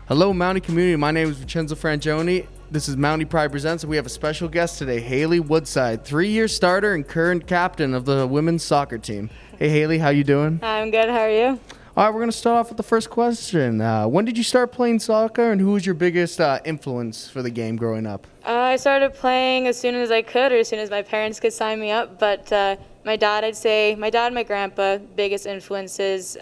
Hello, Mountie community. My name is Vincenzo Frangione. This is Mountie Pride Presents, and we have a special guest today, Hayley Woodside, 3-year starter and current captain of the women's soccer team. Hey, Hayley, how you doing? I'm good. How are you? All right, we're going to start off with the first question. When did you start playing soccer, and who was your biggest influence for the game growing up? I started playing as soon as I could, or as soon as my parents could sign me up. But my dad, I'd say, my dad and my grandpa, biggest influences.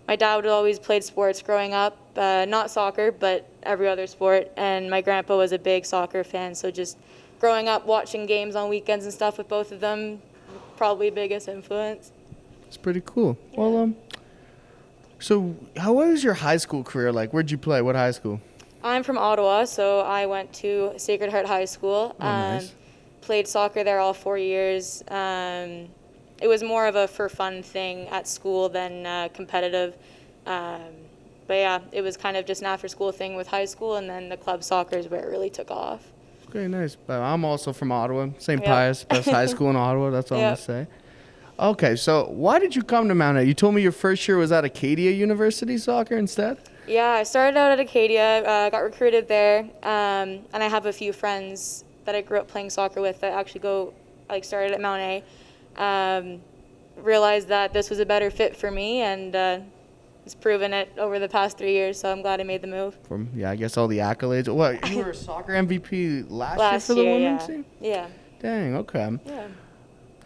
My dad would always played sports growing up, not soccer, but every other sport. And my grandpa was a big soccer fan, so just growing up watching games on weekends and stuff with both of them, probably biggest influence. It's pretty cool. Yeah. Well, so how was your high school career like? Where'd you play? What high school? I'm from Ottawa, so I went to Sacred Heart High School. Oh, nice. Played soccer there all 4 years. It was more of a for fun thing at school than competitive. But yeah, it was kind of just an after school thing with high school, and then the club soccer is where it really took off. Okay, nice. But I'm also from Ottawa, St. Yep. Pius, best high school in Ottawa. That's all I'm Yep. going to say. Okay, so why did you come to Mount A? You told me your first year was at Acadia University soccer instead? Yeah, I started out at Acadia, got recruited there, and I have a few friends that I grew up playing soccer with that actually started at Mount A. Realized that this was a better fit for me, and it's proven it over the past 3 years, so I'm glad I made the move. I guess all the accolades. What, you were a soccer MVP last year for the women's team? Yeah. Dang, okay. Yeah.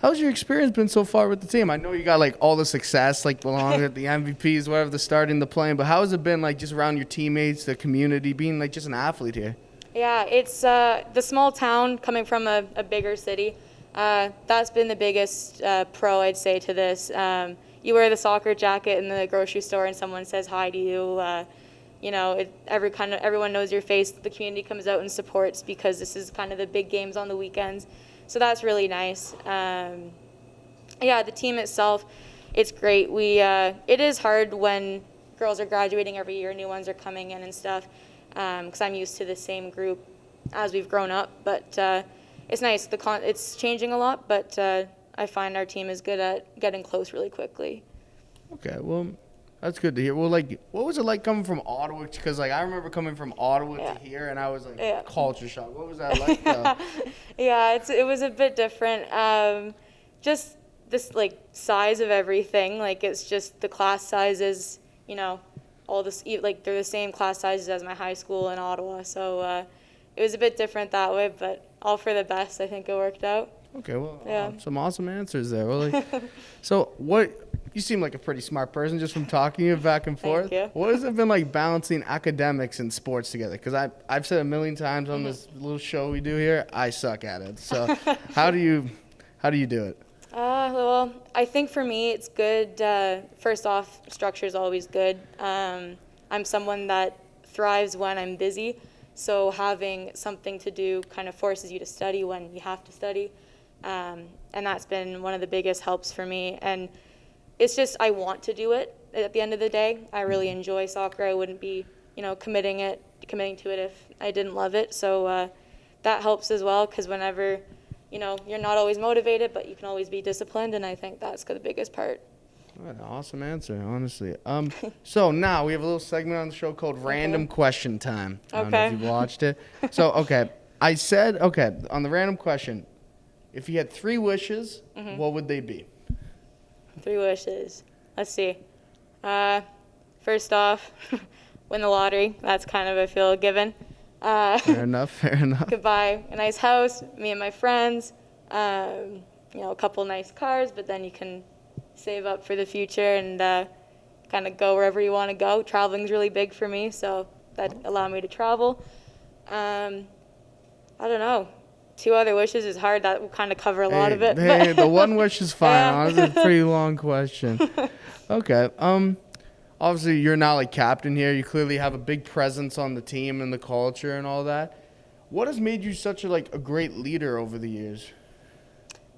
How's your experience been so far with the team? I know you got like all the success, like belonging at the MVPs, whatever, the starting, the playing, but how has it been like just around your teammates, the community, being like just an athlete here? Yeah, it's the small town coming from a bigger city. That's been the biggest pro, I'd say, to this. You wear the soccer jacket in the grocery store and someone says hi to you. Everyone knows your face. The community comes out and supports because this is kind of the big games on the weekends. So that's really nice. The team itself, it's great. It is hard when girls are graduating every year, new ones are coming in and stuff, because I'm used to the same group as we've grown up. But it's nice. It's changing a lot, but I find our team is good at getting close really quickly. Okay, well, that's good to hear. Well, like, what was it like coming from Ottawa? Because, like, I remember coming from Ottawa to here, and I was, like, culture shock. What was that like? Yeah, it was a bit different. Just this, like, size of everything. Like, it's just the class sizes, all this, like, they're the same class sizes as my high school in Ottawa. So it was a bit different that way, but all for the best. I think it worked out. Okay, well, Yeah. some awesome answers there. Well, like, so you seem like a pretty smart person just from talking to you back and forth. Thank you. What has it been like balancing academics and sports together? Because I've said a million times on this little show we do here, I suck at it. So how do you do it? Well, I think for me it's good. First off, structure is always good. I'm someone that thrives when I'm busy, so having something to do kind of forces you to study when you have to study. And that's been one of the biggest helps for me. And it's just I want to do it at the end of the day. I really enjoy soccer. I wouldn't be, committing to it if I didn't love it. So that helps as well, because whenever, you're not always motivated, but you can always be disciplined, and I think that's the biggest part. What an awesome answer, honestly. So now we have a little segment on the show called Random Question Time. I don't know if you watched it. So, I said, on the random question, if you had 3 wishes, what would they be? 3 wishes. Let's see. First off, win the lottery. That's kind of, I feel, a given. Fair enough. Could buy a nice house, me and my friends, a couple nice cars, but then you can save up for the future and kind of go wherever you want to go. Traveling's really big for me, so that allowed me to travel. I don't know. 2 other wishes is hard. That will kind of cover a lot of it. Hey, the one wish is fine. Yeah. Honestly, it's a pretty long question. Okay. Obviously, you're not like captain here. You clearly have a big presence on the team and the culture and all that. What has made you such a great leader over the years?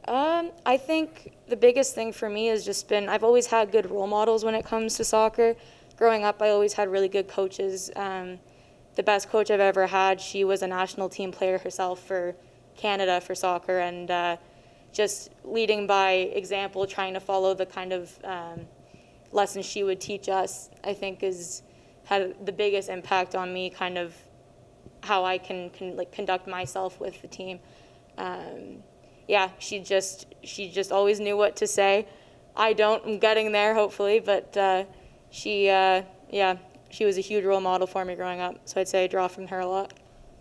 I think the biggest thing for me has just been I've always had good role models when it comes to soccer. Growing up, I always had really good coaches. The best coach I've ever had, she was a national team player herself for Canada for soccer, and just leading by example, trying to follow the kind of lessons she would teach us, I think has had the biggest impact on me, kind of how I can like conduct myself with the team. Yeah, she just always knew what to say. I'm getting there hopefully, but she was a huge role model for me growing up. So I'd say I draw from her a lot.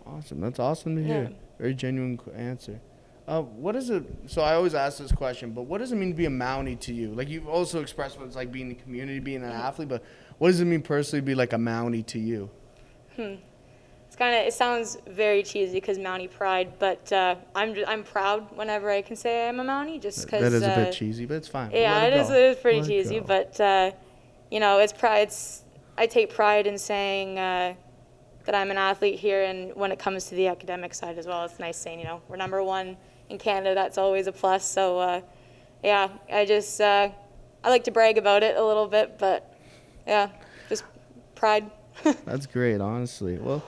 Awesome. That's awesome to hear. Yeah. Very genuine answer. What is it? So I always ask this question, but what does it mean to be a Mountie to you? Like, you've also expressed what it's like being in the community, being an athlete, but what does it mean personally to be like a Mountie to you? It sounds very cheesy because Mountie Pride, but I'm proud whenever I can say I'm a Mountie, just because that is a bit cheesy, but it's fine. Yeah, it is pretty cheesy, but it's pride. I take pride in saying that I'm an athlete here, and when it comes to the academic side as well, it's nice saying we're number one in Canada. That's always a plus. So I like to brag about it a little bit, but yeah, just pride. That's great, honestly. Well,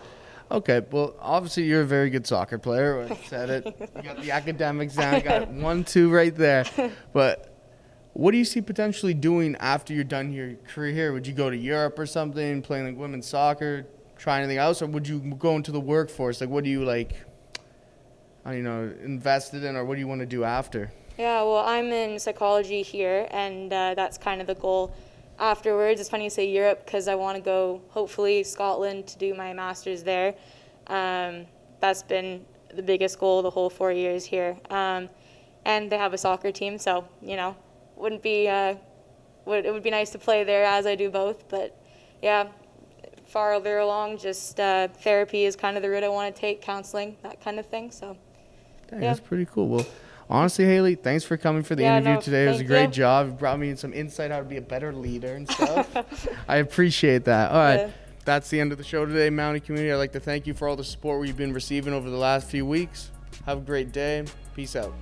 okay. Well, obviously you're a very good soccer player. I said it. You got the academics down. You got 1-2 right there. But what do you see potentially doing after you're done your career here? Would you go to Europe or something, playing like women's soccer, try anything else, or would you go into the workforce? Like, what do you invested in, or what do you want to do after? Yeah, well, I'm in psychology here, and that's kind of the goal afterwards. It's funny you say Europe because I want to go, hopefully, Scotland to do my master's there. That's been the biggest goal the whole 4 years here. And they have a soccer team, so, it would be nice to play there as I do both. But, yeah, farther along, just therapy is kind of the route I want to take, counseling, that kind of thing. So, Dang, that's pretty cool. Well, honestly, Hayley, thanks for coming for the interview today. It was a great job. You brought me some insight how to be a better leader and stuff. I appreciate that. All right. That's the end of the show today, Mountie community. I'd like to thank you for all the support we've been receiving over the last few weeks. Have a great day. Peace out.